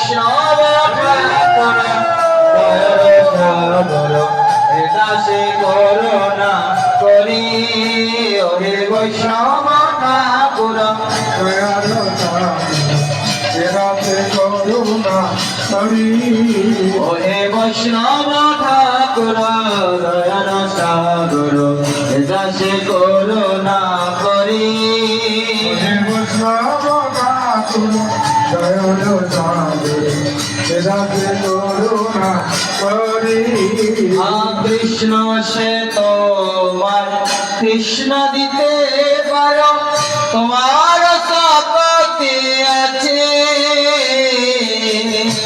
বৈষ্ণব ঠাকুর সাগর দাসে করুণা করি ওহে বৈষ্ণব ঠাকুর করুণা করি ওহে বৈষ্ণব ঠাকুর দয়াল সাগর দাসে করুণা করি বৈষ্ণব ঠাকুর দয়াল সাগর রাধে করুণা করি কৃষ্ণ সে তোমার কৃষ্ণ দিতে পারো তোমার শক্তি আছে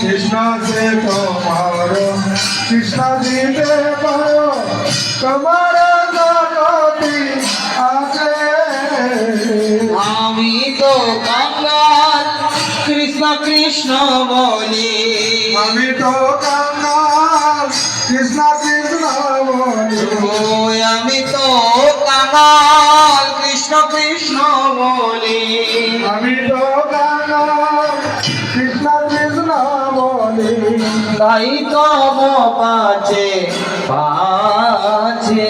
কৃষ্ণ সে তোমার কৃষ্ণ দিতে পারো তোমার জগতি আছে আমি তো কাঙ্গাল কৃষ্ণ কৃষ্ণ বলি আমি তো কাঙ্গাল কৃষ্ণ কৃষ্ণ বলি আমি তো কাঙ্গাল কৃষ্ণ কৃষ্ণ বলি আমি তো কাঙ্গাল কৃষ্ণ কৃষ্ণ বলি তাই তো পাছে পাছে